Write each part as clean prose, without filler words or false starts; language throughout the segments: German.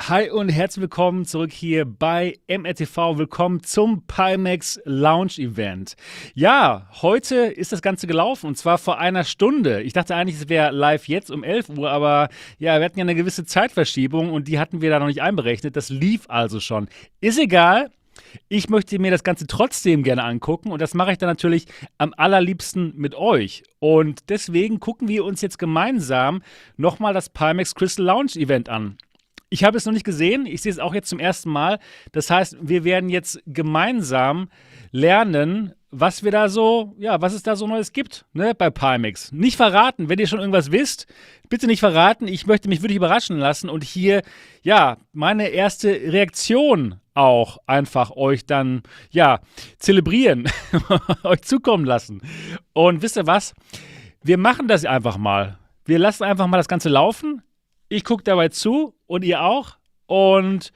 Hi und herzlich willkommen zurück hier bei MRTV. Willkommen zum Pimax Launch Event. Ja, heute ist das Ganze gelaufen und zwar vor einer Stunde. Ich dachte eigentlich, es wäre live jetzt um 11 Uhr, aber ja, wir hatten ja eine gewisse Zeitverschiebung und die hatten wir da noch nicht einberechnet. Das lief also schon. Ist egal. Ich möchte mir das Ganze trotzdem gerne angucken und das mache ich dann natürlich am allerliebsten mit euch. Und deswegen gucken wir uns jetzt gemeinsam nochmal das Pimax Crystal Launch Event an. Ich habe es noch nicht gesehen, ich sehe es auch jetzt zum ersten Mal. Das heißt, wir werden jetzt gemeinsam lernen, was wir da so, ja, was es da so Neues gibt, ne, bei Pimax. Nicht verraten, wenn ihr schon irgendwas wisst, bitte nicht verraten. Ich möchte mich wirklich überraschen lassen und hier, ja, meine erste Reaktion auch einfach euch dann, ja, zelebrieren, euch zukommen lassen. Und wisst ihr was? Wir machen das einfach mal. Wir lassen einfach mal das Ganze laufen. Ich gucke dabei zu und ihr auch. Und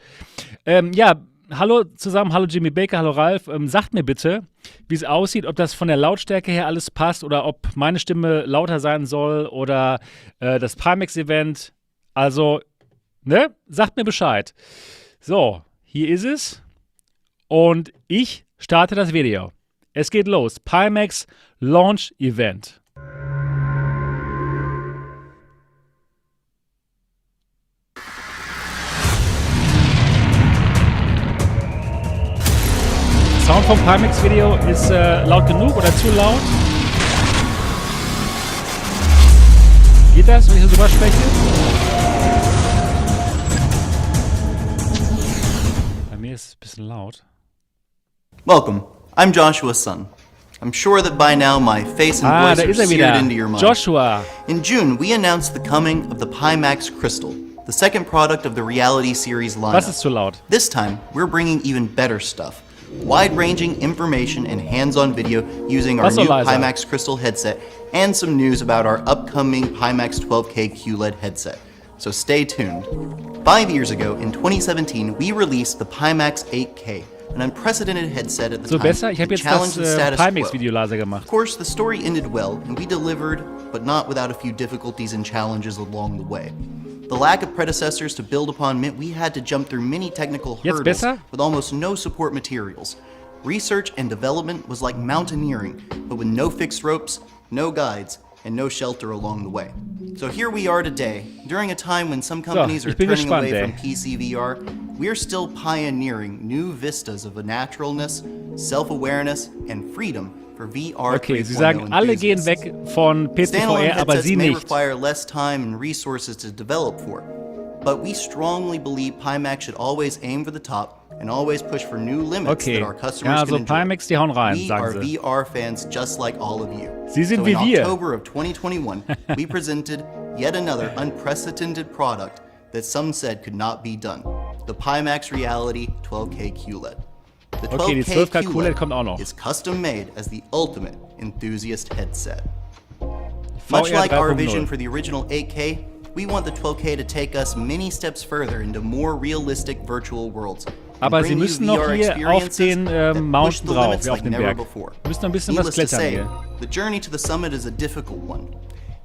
ja, hallo zusammen, hallo Jimmy Baker, hallo Ralf. Sagt mir bitte, wie es aussieht, ob das von der Lautstärke her alles passt oder ob meine Stimme lauter sein soll oder das Pimax-Event. Also, ne, sagt mir Bescheid. So, hier ist es. Und ich starte das Video. Es geht los. Pimax Launch Event. Sound vom Pimax-Video ist laut genug oder zu laut? Geht das, wenn ich so drüber spreche? Bei mir ist es ein bisschen laut. Welcome, I'm Joshua's son. I'm sure that by now my face and voice are seared into your mind. Joshua. In June, we announced the coming of the Pimax Crystal, the second product of the reality series lineup. Was ist zu laut? This time, we're bringing even better stuff. Wide-ranging information and hands-on video using our new Pimax Crystal headset and some news about our upcoming Pimax 12K QLED headset. So stay tuned. 5 years ago, in 2017, we released the Pimax 8K, an unprecedented headset at the time besser? Ich habe that jetzt challenged the das status Pimax-Video quo. leiser gemacht. Of course, the story ended well, and we delivered, but not without a few difficulties and challenges along the way. The lack of predecessors to build upon meant we had to jump through many technical hurdles with almost no support materials. Research and development was like mountaineering, but with no fixed ropes, no guides, and no shelter along the way. So here we are today, during a time when some companies are turning away from PC VR, we're still pioneering new vistas of a naturalness, self-awareness, and freedom for VR. Okay, Sie sagen, alle gehen weg von PC-VR, aber Sie may nicht. require less time and resources to develop for, but we strongly believe Pimax should always aim for the top and always push for new limits that our customers can enjoy. Pimax, die hauen rein, we sagen are Sie. VR fans just like all of you. Sie sind so wie in wir. October of 2021, we presented yet another unprecedented product that some said could not be done. The Pimax Reality 12K QLED. The 12K die 12K QLED kommt auch noch. is custom made as the ultimate enthusiast headset. Much like our vision for the original 8K, we want the 12K to take us many steps further into more realistic virtual worlds. Aber Sie müssen noch hier auf den Mountain drauf, wie auf den Berg. Müssen noch ein bisschen was klettern hier. The journey to the summit is a difficult one.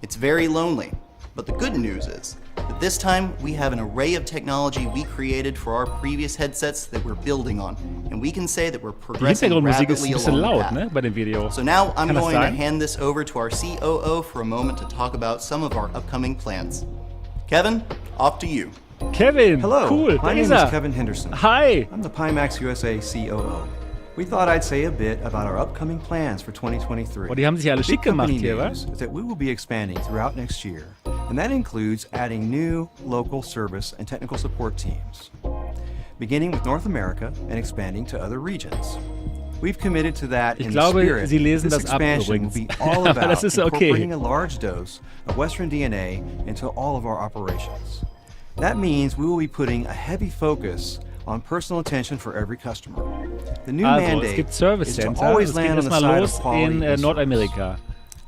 It's very lonely. But the good news is that this time we have an array of technology we created for our previous headsets that we're building on, and we can say that we're progressing rapidly along the path. Ne, bei dem Video. So now I'm going to hand this over to our COO for a moment to talk about some of our upcoming plans. Kevin, off to you. Kevin, hello. Cool. My name is Kevin Henderson. Hi. I'm the Pimax USA COO. We thought I'd say a bit about our upcoming plans for 2023. Oh, die haben sich alle schick gemacht hier, was? That we will be expanding throughout next year, and that includes adding new local service and technical support teams, beginning with North America and expanding to other regions. We've committed to that in the spirit. Sie lesen this das ab expansion will übrigens. be all about incorporating okay. a large dose of Western DNA into all of our operations. That means we will be putting a heavy focus on personal attention for every customer. The new mandate es gibt is to always land on the side of quality in Nordamerika.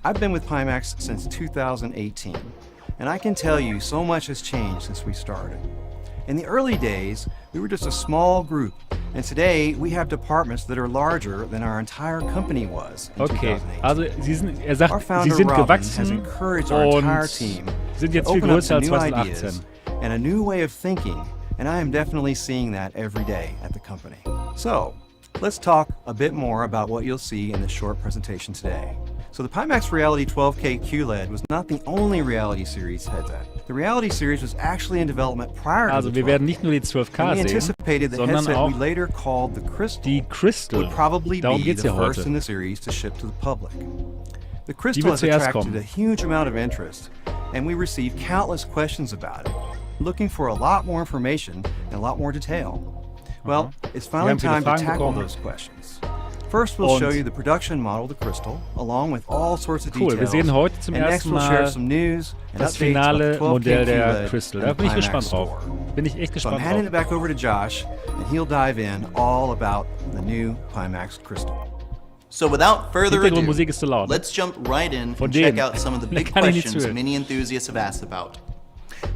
I've been with Pimax since 2018, and I can tell you so much has changed since we started. In the early days, we were just a small group, and today we have departments that are larger than our entire company was in 2018. Also sagt, our founder Sie sind Robin gewachsen has encouraged our entire team sind jetzt to viel open up größer to als new 2018. ideas and a new way of thinking and I am definitely seeing that every day at the company. So, let's talk a bit more about what you'll see in this short presentation today. So the Pimax Reality 12K QLED was not the only Reality Series headset. The Reality Series was actually in development prior to the 12K. Wir werden nicht nur die 12K we sehen, anticipated the sondern headset auch we later called the Crystal die Crystal. would probably Darum be geht's the ja first heute. in the series to ship to the public. The Die Crystal wird has zuerst attracted kommen. a huge amount of interest, and we received countless questions about it, looking for a lot more information and a lot more detail. Well, it's finally haben viele time to Fragen tackle bekommen. those questions. First, we'll show Und- you the production model, the Crystal, along with all sorts of Cool, details. wir sehen heute zum and next ersten we'll share Mal some news and das updates finale of the 12K Modell der QLED Crystal. and Da bin ich Pimax gespannt drauf. Store. Bin ich echt So I'm gespannt handing drauf. it back over to Josh, and he'll dive in all about the new Pimax Crystal. So without further ado, Hintergrundmusik ist zu laut. let's jump right in Von and check denen. out some of the Da big kann ich nicht questions zuhören. many enthusiasts have asked about.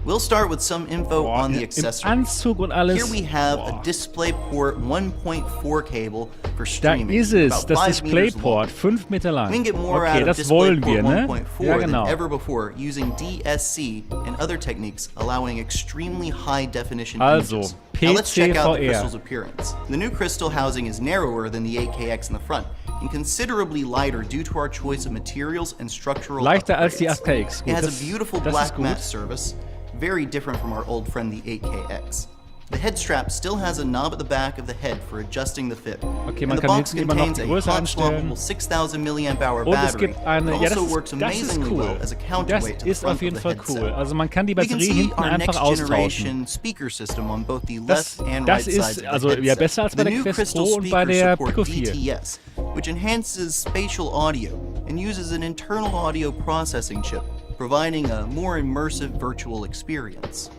We'll start with some info on the Im accessories. Anzug und alles. Here we have Boah. a DisplayPort 1.4 cable for Da streaming. ist es, about das 5 meters long. DisplayPort, 5 Meter lang. We can get more Okay, out of das wollen wir, DisplayPort ne? 1.4 Ja, than genau. ever before using DSC and other techniques allowing extremely high definition Also, images. Now let's check out the PCVR. Crystal's appearance. The new Crystal housing is narrower than the 8KX in the front and considerably lighter due to our choice of materials and structural Leichter als die upgrades. 8KX. It Gut, has das, a beautiful das ist black gut. matte surface, very different from our old friend the 8KX. The head strap still has a knob at the back of the head for adjusting the fit. Okay, and man the kann box hinten immer noch contains die a Größe hot einstellen. swappable 6000 mAh Und es battery gibt eine, that ja, also das works ist amazingly cool. well as a Das counterweight to the ist auf front jeden of the Fall headset. cool. Also man kann die We can Batterie see hinten our einfach next austauschen. generation speaker system on both the Das, left and das right sides ist of the also headset. ja besser als bei The der new Quest Crystal Pro und bei speakers der support Pico 4. DTS, which enhances spatial audio and uses an internal audio processing chip, providing a more immersive virtual experience.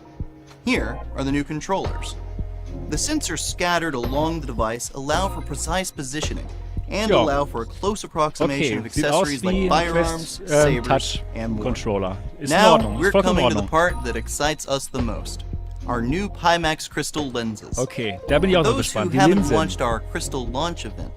Here are the new controllers. The sensors scattered along the device allow for precise positioning and Ja. allow for a close approximation Okay, of sieht aus accessories wie like ein firearms, Quest sabers, Touch and more. Controller. Ist in Now Ordnung, we're ist vollkommen in coming to the Ordnung. part that excites us the most. Our new Pimax Crystal lenses. Okay, da bin ich auch so Those who gespannt. Die haven't Linsen. watched our Crystal launch event,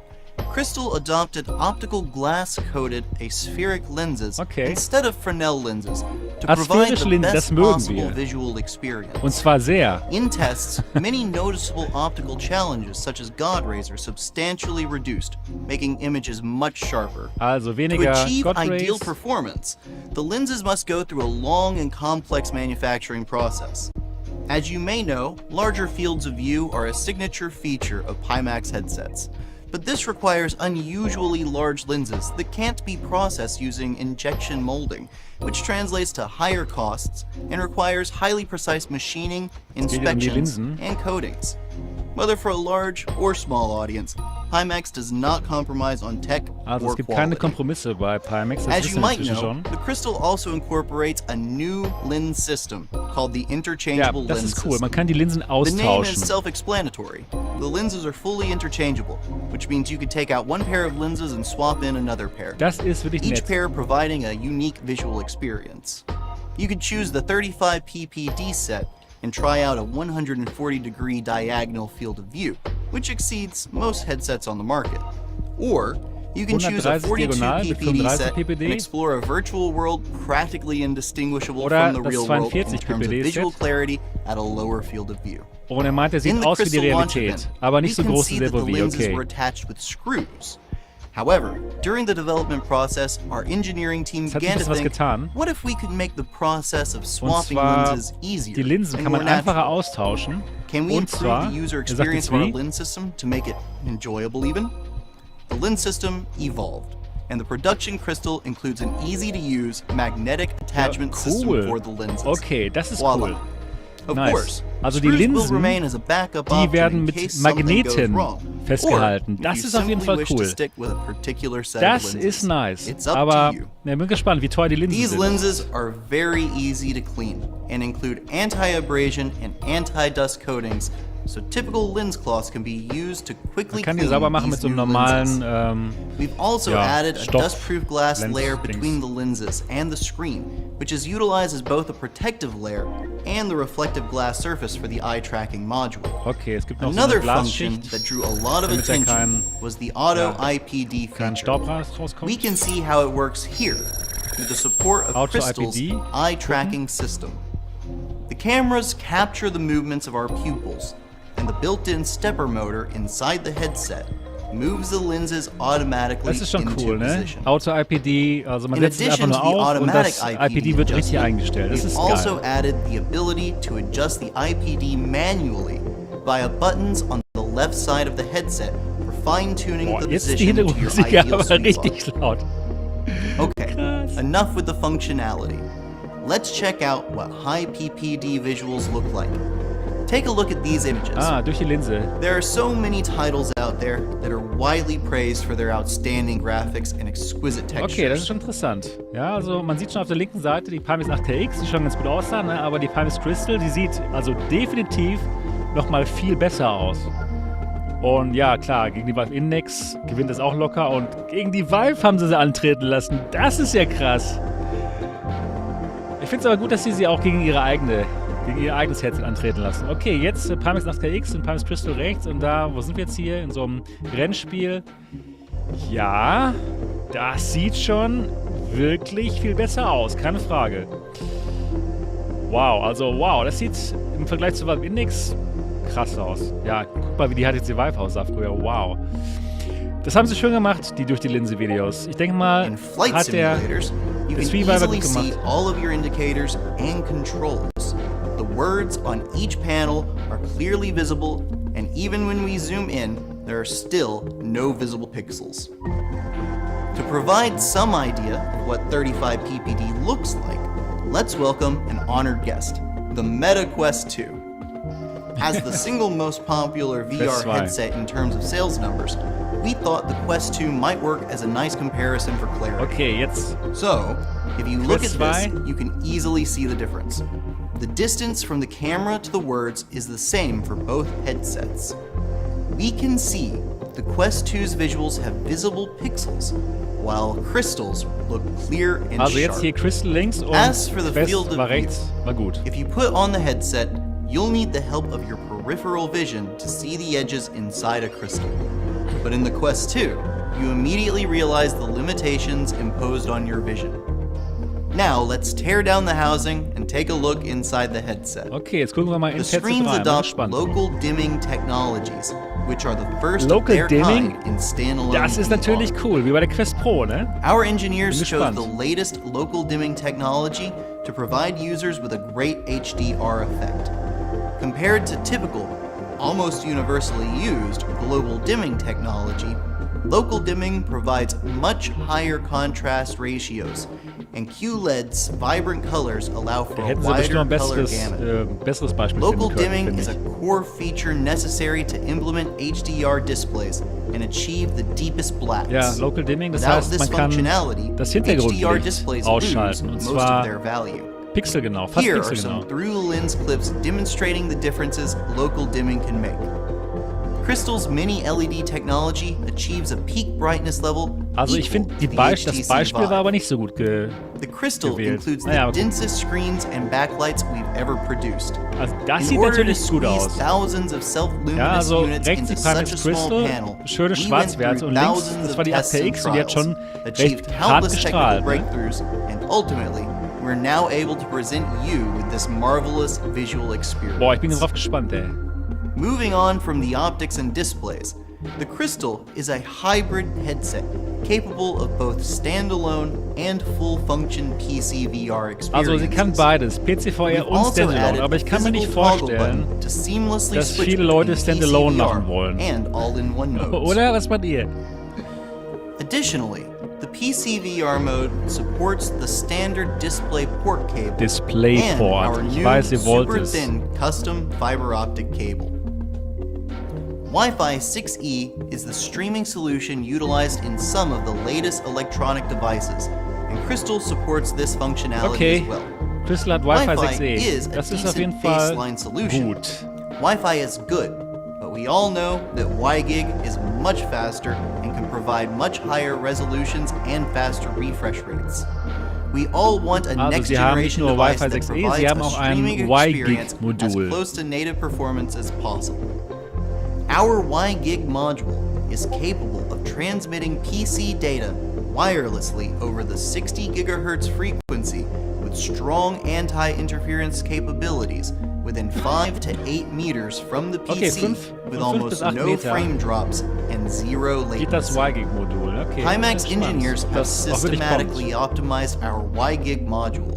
Crystal adopted optical glass-coated aspheric lenses Okay. instead of Fresnel lenses to provide Asphärische the Linsen, das best mögen possible wir. visual experience. Und zwar sehr. In tests, many noticeable optical challenges such as God rays are substantially reduced, making images much sharper. Also To weniger achieve God ideal Rays. performance, the lenses must go through a long and complex manufacturing process. As you may know, larger fields of view are a signature feature of Pimax headsets. But this requires unusually large lenses that can't be processed using injection molding, which translates to higher costs and requires highly precise machining, geht um die inspections, Linsen. and coatings. Whether for a large or small audience, Pimax does not compromise on tech Also or es gibt keine quality. Kompromisse bei Pimax, das As you wissen wir might inzwischen know, schon. the Crystal also incorporates a new lens system called the Ja, interchangeable das lens ist cool. Man system. kann die Linsen The name is austauschen. self-explanatory. The lenses are fully interchangeable, which means you can take out one pair of lenses and swap in another pair. Das ist wirklich Each nett. pair providing a unique visual experience. You could choose the 35 ppd set and try out a 140-degree diagonal field of view, which exceeds most headsets on the market. Or you can choose a 130 42 diagonal mit ppd 35 set ppd. and explore a virtual world practically indistinguishable Oder from the das real world in 42 terms of ppd visual Set. clarity at a lower field of view. Und er meint, er sieht In the aus wie die Crystal launch Realität, event, aber we nicht so can groß see und that the sehr wie. lenses Okay. were attached with screws. However, during the development process, our engineering team Es hat sich began ein to bisschen was think, getan. what if we could make the process of Und swapping zwar, lenses easier die Linsen and kann more man einfacher natural? austauschen. Can we Und improve zwar, the user er sagt experience jetzt of our wie, lens system to make it enjoyable even? The lens system evolved, and the production Crystal includes an easy-to-use magnetic attachment system cool. for the lenses. Okay, das ist Voila. cool. Of Nice. course, Also die screws will Linsen, remain as a backup die option werden in mit case something goes Magneten wrong. festgehalten. Or if Das you ist auf jeden simply Fall wish to cool. stick with a particular set of Das lenses. ist nice. It's up Aber to you. ich bin gespannt, wie teuer die Linsen These sind. lenses are very easy to clean and include anti-abrasion and anti-dust coatings, so typical lens cloths can be used to quickly Man kann die clean sauber machen these mit so einem new normalen lenses. We've also ja, added a Stoff- dust-proof glass Lens- layer Dings. between the lenses and the screen, which is utilized as both a protective layer and the reflective glass surface for the eye tracking module. Okay, es gibt noch so Another eine function Glasschicht, that drew a lot of damit da attention was the auto IPD kein feature. Staub rauskommt. We can see how it works here with the support of Auto Crystal's IPD. eye tracking system. The cameras capture the movements of our pupils, and the built-in stepper motor inside the headset moves the lenses automatically Das ist schon into cool, ne? position. Auto-IPD, also man In setzt es einfach addition nur to the auf und automatic das IPD wird richtig eingestellt. Das we've ist also geil. added the ability to adjust the IPD manually via buttons on the left side of the headset for fine-tuning Boah, the jetzt ist die position to your Hintergrundmusik ideal aber sweet richtig spot. laut. Okay, Krass. enough with the functionality. Let's check out what high PPD visuals look like. Take a look at these images. Ah, durch die Linse. There are so many titles out there that are widely praised for their outstanding graphics and exquisite textures. Okay, das ist schon interessant. Ja, also man sieht schon auf der linken Seite die Pimax 8TX, die schon ganz gut aussah, ne? Aber die Pimax Crystal, die sieht also definitiv nochmal viel besser aus. Und ja, klar, gegen die Valve Index gewinnt es auch locker und gegen die Valve haben sie antreten lassen. Das ist ja krass. Ich finde es aber gut, dass sie auch gegen ihr eigenes Headset antreten lassen. Okay, jetzt Pimax 8KX und Pimax Crystal rechts und da, wo sind wir jetzt hier? In so einem Rennspiel. Ja, das sieht schon wirklich viel besser aus, keine Frage. Wow, also wow, das sieht im Vergleich zu Valve Index krass aus. Ja, guck mal, wie die HTC Vive aussah früher, wow. Das haben sie schön gemacht, die durch die Linse-Videos. Ich denke mal, In flight hat der simulators, you can Streetweaver easily gut see gemacht. all of your indicators and controls. The words on each panel are clearly visible, and even when we zoom in, there are still no visible pixels. To provide some idea of what 35 PPD looks like, let's welcome an honored guest, the Meta Quest 2. As the single most popular VR headset in terms of sales numbers, we thought the Quest 2 might work as a nice comparison for clarity. Okay, jetzt So, if you look at Quest this, 2. you can easily see the difference. The distance from the camera to the words is the same for both headsets. We can see the Quest 2's visuals have visible pixels, while Crystal's look clear and Also jetzt sharp. hier Crystal links und As for the Quest field of war view, rechts, war gut. if you put on the headset, you'll need the help of your peripheral vision to see the edges inside a crystal. But in the Quest 2, you immediately realize the limitations imposed on your vision. Now, let's tear down the housing and take a look inside the headset. Okay, jetzt gucken wir mal The ins Headset screens rein. Bin adopt gespannt. local dimming technologies, which are the first Local of their dimming? kind in standalone Das ist natürlich VR. cool, wie bei der Quest Pro, ne? Our engineers Bin chose gespannt. the latest local dimming technology to provide users with a great HDR effect. Compared to typical, almost universally used global dimming technology, local dimming provides much higher contrast ratios, and QLED's vibrant colors allow for Da a hätten sie bestimmt wider ein color besseres, gamut. besseres Beispiel Local finden können, dimming finde is a ich. core feature necessary to implement HDR displays and achieve the deepest blacks. Ja, Local Dimming, das Without heißt, this man kann functionality, das HDR Hintergrundlicht displays lose ausschalten. Und most of zwar their value. pixelgenau, fast Here are pixelgenau. some through-the-lens clips demonstrating the differences local dimming can make. Crystal's mini LED technology achieves a peak brightness level Also ich equal finde, to the das HTC Beispiel war Vive. aber nicht so gut The Crystal gewählt. includes the Naja, okay. densest screens and backlights we've ever produced. Also das In sieht order to natürlich gut squeeze aus. thousands of self-luminous Ja, also units rechts into die Pimax such a small Crystal, panel, schöne we went Schwarzwerte through und links, thousands das war die of tests and 8TX und die hat trials, schon achieved recht hart countless technical gestrahlt. Ne? breakthroughs, and ultimately, we're now able to present you with this marvelous visual experience. Boah, ich bin drauf gespannt, ey. Moving on from the optics and displays, the Crystal is a hybrid headset capable of both standalone and full-function PC VR experiences. Also sie kann beides, PC-VR We've und also Standalone, added aber a ich kann mir nicht physical toggle vorstellen, button to seamlessly dass switch viele Leute between Standalone PC VR machen wollen. and all-in-one modes. Oder? Was meint ihr? Additionally, the PC VR mode supports the standard display port cable and DisplayPort. our Ich new weiß, ihr wollt super es. thin custom fiber optic cable. Wi-Fi 6E is the streaming solution utilized in some of the latest electronic devices, and Crystal supports this functionality Okay, as well. Crystal hat Wi-Fi Wi-Fi 6E. is a Das ist auf jeden decent Fall baseline solution. gut. Wi-Fi is good, but we all know that WiGig is much faster and can provide much higher resolutions and faster refresh rates. We all want a Also next sie haben nicht generation nur device Wi-Fi that 6E, provides sie haben a auch ein streaming experience as WiGig-Modul. close to native performance as possible. Our WiGig module is capable of transmitting PC data wirelessly over the 60 GHz frequency with strong anti-interference capabilities within 5 to 8 meters from the PC with almost no frame drops and zero Geht das latency. WiGig-Modul. Okay. Pimax engineers have Das auch wirklich kommt. systematically optimized our WiGig module.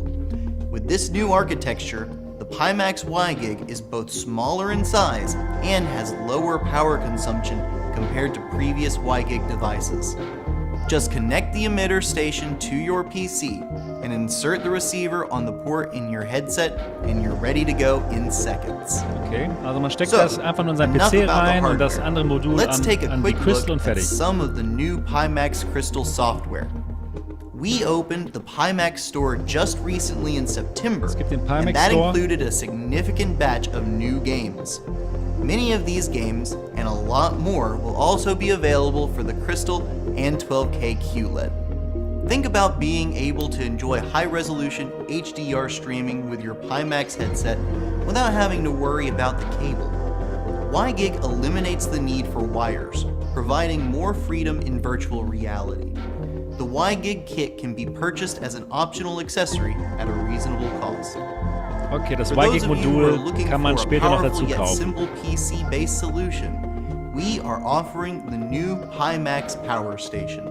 With this new architecture, the Pimax WiGig is both smaller in size and has lower power consumption compared to previous WiGig devices. Just connect the emitter station to your PC and insert the receiver on the port in your headset and you're ready to go in seconds. Okay, also man steckt das einfach nur in seinen PC rein und das andere Modul Let's take a an die quick Crystal look und at fertig. some of the new Pimax Crystal software. We opened the Pimax store just recently in September, gibt den and Pimax that Store. included a significant batch of new games. Many of these games, and a lot more, will also be available for the Crystal and 12K QLED. Think about being able to enjoy high-resolution HDR streaming with your Pimax headset without having to worry about the cable. WiGig eliminates the need for wires, providing more freedom in virtual reality. The WiGig kit can be purchased as an optional accessory at a reasonable cost. Okay, das For those of you who are WiGig-Modul looking kann man for a später noch powerful dazu yet kaufen. simple PC-based solution, we are offering the new Pimax Power Station.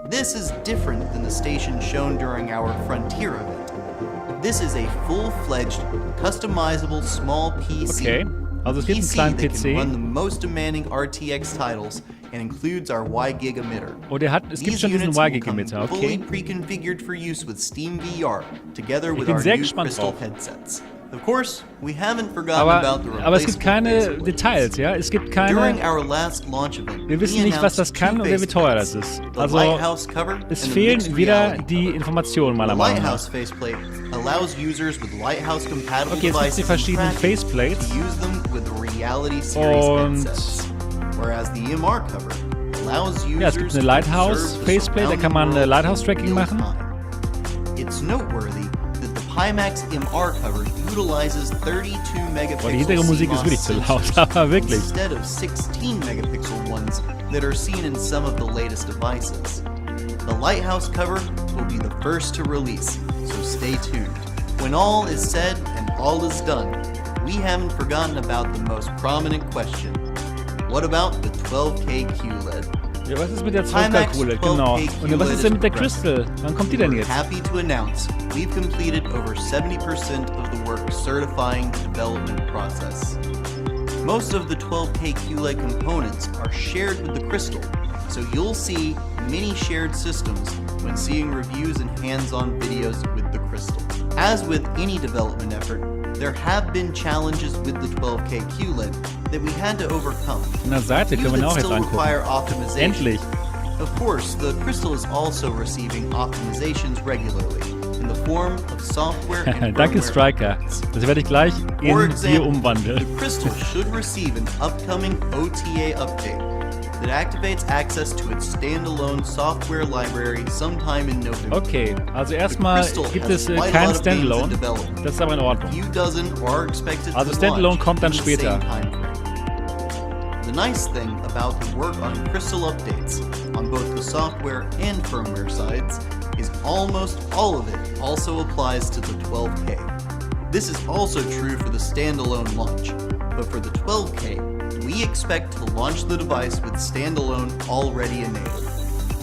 This is different than the station shown during our Frontier event. This is a full-fledged, customizable small PC. Okay, also es gibt einen PC kleinen that can run PC the most demanding RTX titles and includes our WiGig emitter. und es gibt These schon diesen units will come WiGig-Emitter, fully okay. pre-configured for use with Steam VR, together with bin our sehr new gespannt Crystal drauf. Headsets. Of course, we haven't forgotten about the Aber es gibt replaceable keine bezel lids. Details, ja? Es gibt During keine... our last launch event, Wir wissen we nicht, was das announced kann two oder wie face teuer plates, das ist. the Also, Lighthouse cover and es the fehlen mixed wieder reality die cover. Informationen The meiner Meinung nach. Lighthouse faceplate allows users with Lighthouse compatible Okay, jetzt gibt es die devices and verschiedenen tracking Faceplates. to use them with the Reality Series Und headsets. Whereas the MR cover allows users ja, es gibt eine to Lighthouse observe the Faceplate, da kann man surrounding Lighthouse world Tracking in real machen. time. It's noteworthy that the Pimax MR cover utilizes 32 megapixel Boah, die hintere Musik ist wirklich zu laut, aber wirklich. instead of 16 megapixel ones that are seen in some of the latest devices. The Lighthouse cover will be the first to release, so stay tuned. When all is said and all is done, we haven't forgotten about the most prominent question. What about the 12K QLED? Ja, was ist mit der 12K QLED? Genau. Und was ist denn mit der Crystal? Wann kommt die denn jetzt? Happy to announce we've completed over 70% of the work certifying the development process. Most of the 12K QLED components are shared with the Crystal, so you'll see many shared systems when seeing reviews and hands-on videos with the Crystal. As with any development effort, there have been challenges with the 12K QLED that we had to overcome. Von der Seite Few können wir that auch jetzt still angucken. require optimization. Endlich. Of course, the Crystal is also receiving optimizations regularly in the form of software and Danke, firmware Striker. updates. Das werde ich gleich For in Bier example, umwandeln. the Crystal should receive an upcoming OTA update that activates access to its standalone software library sometime in November. Okay, also The erstmal Crystal gibt has es quite a kein lot of games in Standalone. development. Das ist aber in A Ordnung. few dozen are expected Also to Standalone launch kommt dann in the später. same timeframe. The nice thing about the work on Crystal updates on both the software and firmware sides is almost all of it also applies to the 12K. This is also true for the standalone launch, but for the 12K, we expect to launch the device with standalone already enabled.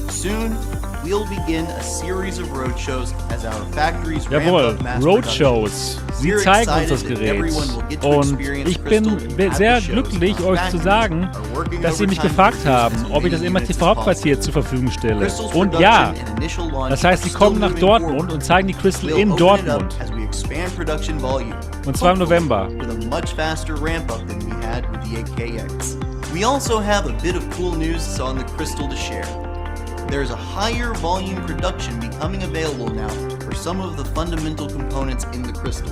Soon, we'll begin a series of roadshows as our factories ramp Jawohl, up mass Roadshows. Sie We're zeigen uns excited das that Gerät. everyone will get to Und experience ich bin Crystal at sehr the shows. glücklich, Our euch zu factories sagen, are working dass Sie mich overtime gefragt to produce haben, as ob ich das many units MRTV as Hauptquartier possible. zur Verfügung stelle. Crystal's Und production ja, and initial launch das heißt, sie are kommen still nach moving Dortmund forward. und zeigen die Crystal We'll in open it up Dortmund. as we expand production volume, Und zwar im hopefully November. with a much faster ramp up than we had with the 8KX. We also have a bit of cool news on the Crystal to share. There's a higher volume production becoming available now for some of the fundamental components in the Crystal.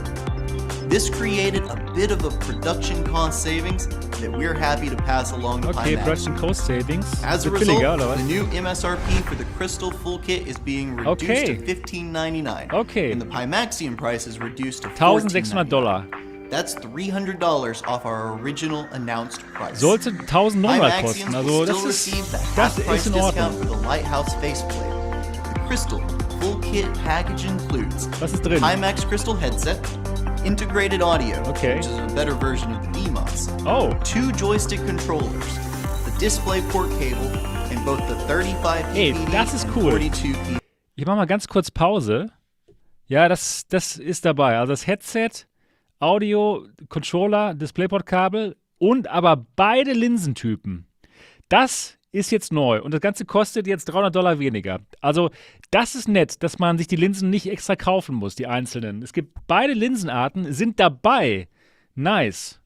This created a bit of a production cost savings that we're happy to pass along to Okay, Pimax. Production Cost Savings. As a Wird result, billiger, oder was? the new MSRP for the Crystal full kit is being reduced Okay. to $15.99. Okay. And the Pimaxium price is reduced to $14.99. $1.600. That's $300 off our original announced price. Sollte 1.900 Pimaxiums kosten. will Also still das receive the ist half-price in discount Ordnung. for the Lighthouse faceplate. The Crystal full kit package includes Was ist drin? Pimax crystal headset, integrated audio, Okay. which is a better version of the Pimax, Oh, 2 joystick controllers, the DisplayPort cable, and both the 35 Ey, ppd das ist and cool. 42 ppd. ich mache mal ganz kurz Pause. Ja, das ist dabei. Also das Headset, Audio, Controller, DisplayPort-Kabel und aber beide Linsentypen. Das ist jetzt neu und das Ganze kostet jetzt $300 weniger. Also das ist nett, dass man sich die Linsen nicht extra kaufen muss, die einzelnen. Es gibt beide Linsenarten, sind dabei. Nice.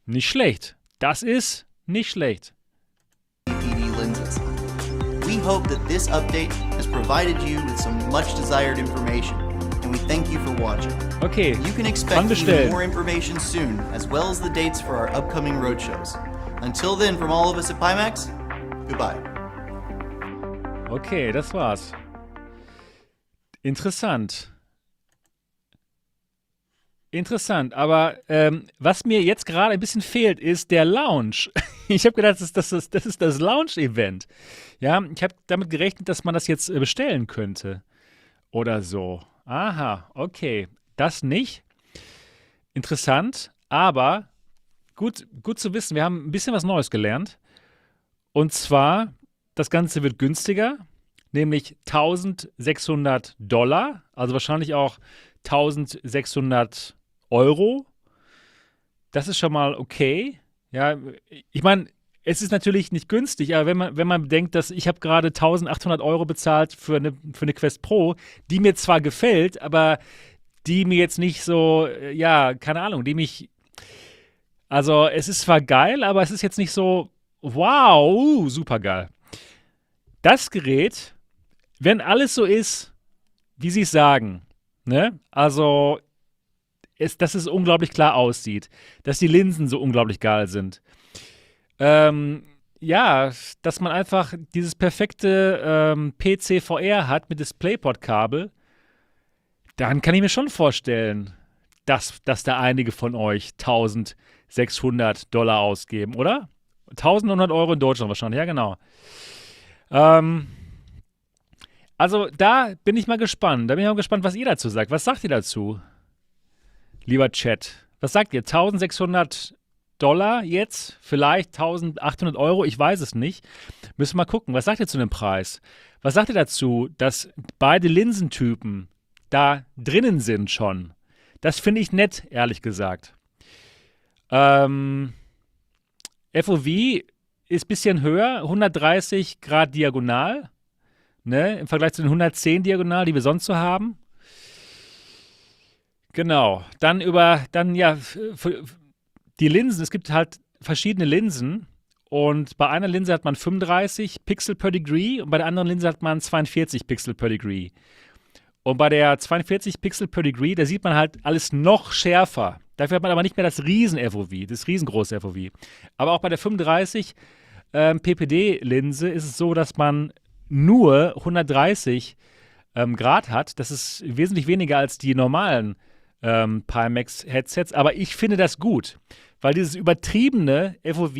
Nicht schlecht. Das ist nicht schlecht. lenses. We hope that this update has provided you with some much desired information, and we thank you for watching. Okay, You can expect anbestellen. even more information soon, as well as the dates for our upcoming roadshows. Until then, from all of us at Pimax, goodbye. Okay, das war's. Interessant. Interessant, aber was mir jetzt gerade ein bisschen fehlt, ist der Lounge. Ich habe gedacht, das ist das Lounge-Event. Ja, ich habe damit gerechnet, dass man das jetzt bestellen könnte. Oder so. Aha, okay. Das nicht. Interessant, aber gut zu wissen. Wir haben ein bisschen was Neues gelernt. Und zwar, das Ganze wird günstiger, nämlich $1.600, also wahrscheinlich auch 1.600 Euro. Das ist schon mal okay. Ja, ich meine, es ist natürlich nicht günstig, aber wenn man bedenkt, dass ich habe gerade 1.800 Euro bezahlt für eine Quest Pro, die mir zwar gefällt, aber die mir jetzt nicht so, ja, keine Ahnung, also es ist zwar geil, aber es ist jetzt nicht so, wow, super geil. Das Gerät, wenn alles so ist, wie sie es sagen, ne, also dass es unglaublich klar aussieht, dass die Linsen so unglaublich geil sind. Ja, dass man einfach dieses perfekte PC-VR hat mit DisplayPort-Kabel, dann kann ich mir schon vorstellen, dass da einige von euch $1.600 ausgeben, oder? 1.100 Euro in Deutschland wahrscheinlich, ja genau. Also da bin ich mal gespannt. Da bin ich mal gespannt, was ihr dazu sagt. Was sagt ihr dazu? Lieber Chat, was sagt ihr? $1.600 jetzt? Vielleicht 1.800 Euro? Ich weiß es nicht. Müssen wir mal gucken. Was sagt ihr zu dem Preis? Was sagt ihr dazu, dass beide Linsentypen da drinnen sind schon? Das finde ich nett, ehrlich gesagt. FOV ist ein bisschen höher, 130 Grad diagonal, ne, im Vergleich zu den 110 diagonal, die wir sonst so haben. Genau, dann die Linsen, es gibt halt verschiedene Linsen und bei einer Linse hat man 35 Pixel per Degree und bei der anderen Linse hat man 42 Pixel per Degree. Und bei der 42 Pixel per Degree, da sieht man halt alles noch schärfer. Dafür hat man aber nicht mehr das Riesen-FOV, das riesengroße FOV. Aber auch bei der 35 PPD-Linse ist es so, dass man nur 130 Grad hat. Das ist wesentlich weniger als die normalen Pimax-Headsets, aber ich finde das gut, weil dieses übertriebene FOV,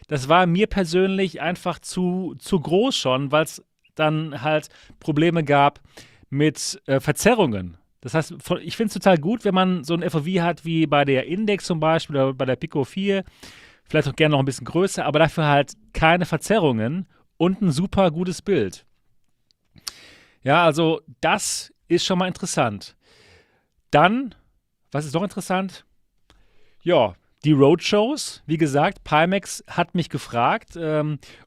das war mir persönlich einfach zu groß schon, weil es dann halt Probleme gab mit Verzerrungen. Das heißt, ich finde es total gut, wenn man so ein FOV hat wie bei der Index zum Beispiel oder bei der Pico 4, vielleicht auch gerne noch ein bisschen größer, aber dafür halt keine Verzerrungen und ein super gutes Bild. Ja, also das ist schon mal interessant. Dann, was ist noch interessant? Ja, die Roadshows. Wie gesagt, Pimax hat mich gefragt,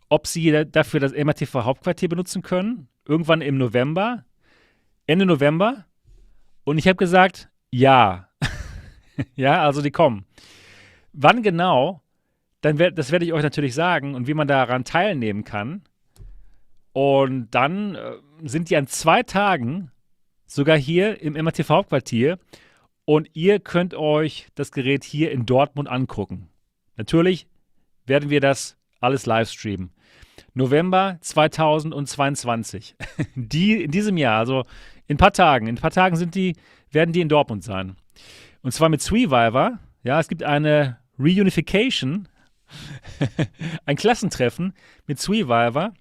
ob sie dafür das MRTV-Hauptquartier benutzen können. Irgendwann im November. Ende November. Und ich habe gesagt, ja. Ja, also die kommen. Wann genau? Das werde ich euch natürlich sagen und wie man daran teilnehmen kann. Und dann sind die an 2 Tagen sogar hier im MRTV-Hauptquartier und ihr könnt euch das Gerät hier in Dortmund angucken. Natürlich werden wir das alles live streamen. November 2022. In diesem Jahr, also in ein paar Tagen. In ein paar Tagen werden die in Dortmund sein. Und zwar mit Sweeviver. Ja, es gibt eine Reunification, ein Klassentreffen mit Sweeviver.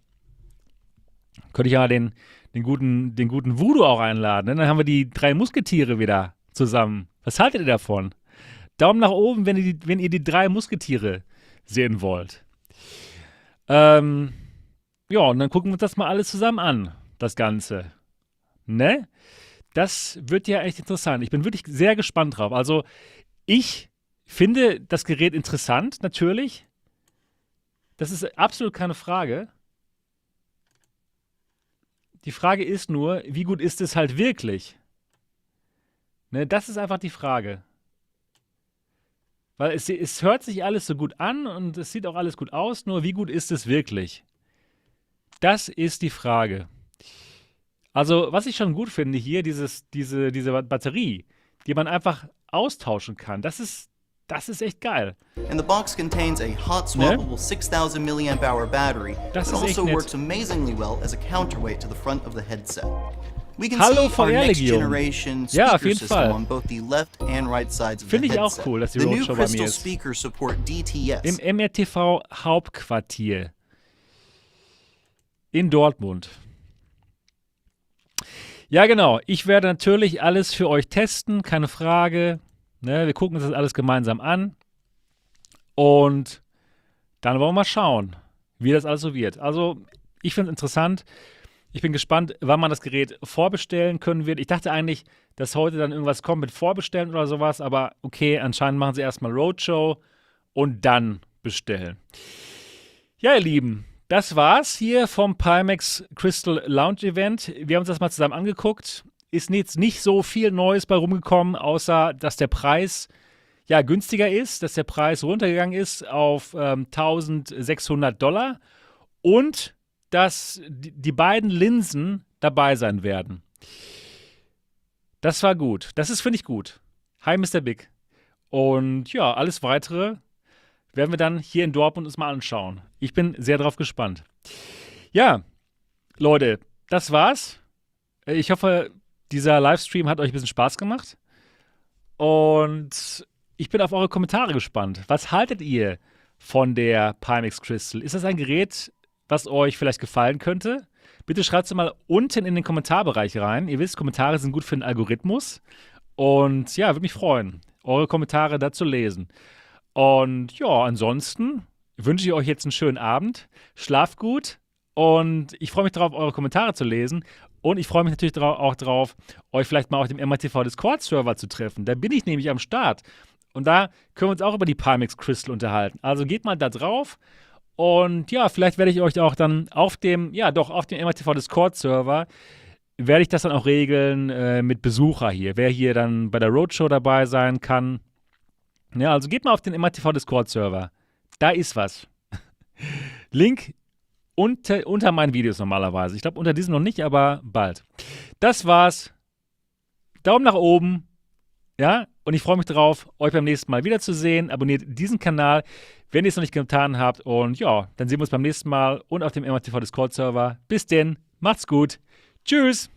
Könnte ich ja den den guten Voodoo auch einladen. Ne? Dann haben wir die 3 Musketiere wieder zusammen. Was haltet ihr davon? Daumen nach oben, wenn ihr die 3 Musketiere sehen wollt. Ja, und dann gucken wir uns das mal alles zusammen an, das Ganze. Ne? Das wird ja echt interessant. Ich bin wirklich sehr gespannt drauf. Also, ich finde das Gerät interessant, natürlich. Das ist absolut keine Frage. Die Frage ist nur, wie gut ist es halt wirklich? Ne, das ist einfach die Frage. Weil es hört sich alles so gut an und es sieht auch alles gut aus, nur wie gut ist es wirklich? Das ist die Frage. Also, was ich schon gut finde hier, diese Batterie, die man einfach austauschen kann, das ist echt geil. And the box contains a hot swappable 6000 mAh battery that also works amazingly well as a counterweight to the front of the headset. We can see our next generation speaker system on both the left and right sides of the headset. Finde ich auch cool, dass die Roadshow bei mir ist. The new Crystal speakers support DTS. Im MRTV Hauptquartier in Dortmund. Ja, genau. Ich werde natürlich alles für euch testen, keine Frage. Ne, wir gucken uns das alles gemeinsam an. Und dann wollen wir mal schauen, wie das alles so wird. Also, ich finde es interessant. Ich bin gespannt, wann man das Gerät vorbestellen können wird. Ich dachte eigentlich, dass heute dann irgendwas kommt mit Vorbestellen oder sowas. Aber okay, anscheinend machen sie erstmal Roadshow und dann bestellen. Ja, ihr Lieben, das war's hier vom Pimax Crystal Lounge Event. Wir haben uns das mal zusammen angeguckt. Ist jetzt nicht so viel Neues bei rumgekommen, außer dass der Preis ja günstiger ist, dass der Preis runtergegangen ist auf $1.600 und dass die beiden Linsen dabei sein werden. Das war gut. Das finde ich gut. Hi, Mr. Big. Und ja, alles Weitere werden wir dann hier in Dortmund uns mal anschauen. Ich bin sehr drauf gespannt. Ja, Leute, das war's. Ich hoffe, dieser Livestream hat euch ein bisschen Spaß gemacht. Und ich bin auf eure Kommentare gespannt. Was haltet ihr von der Pimax Crystal? Ist das ein Gerät, was euch vielleicht gefallen könnte? Bitte schreibt es mal unten in den Kommentarbereich rein. Ihr wisst, Kommentare sind gut für den Algorithmus. Und ja, würde mich freuen, eure Kommentare dazu lesen. Und ja, ansonsten wünsche ich euch jetzt einen schönen Abend. Schlaft gut und ich freue mich darauf, eure Kommentare zu lesen. Und ich freue mich natürlich auch drauf, euch vielleicht mal auf dem MRTV Discord-Server zu treffen. Da bin ich nämlich am Start. Und da können wir uns auch über die Pimax Crystal unterhalten. Also geht mal da drauf. Und ja, vielleicht werde ich euch auch dann auf dem MRTV Discord-Server, werde ich das dann auch regeln mit Besucher hier. Wer hier dann bei der Roadshow dabei sein kann. Ja, also geht mal auf den MRTV Discord-Server. Da ist was. Link unter meinen Videos normalerweise. Ich glaube, unter diesem noch nicht, aber bald. Das war's. Daumen nach oben. Ja, und ich freue mich drauf, euch beim nächsten Mal wiederzusehen. Abonniert diesen Kanal, wenn ihr es noch nicht getan habt. Und ja, dann sehen wir uns beim nächsten Mal und auf dem MRTV Discord-Server. Bis denn, macht's gut. Tschüss.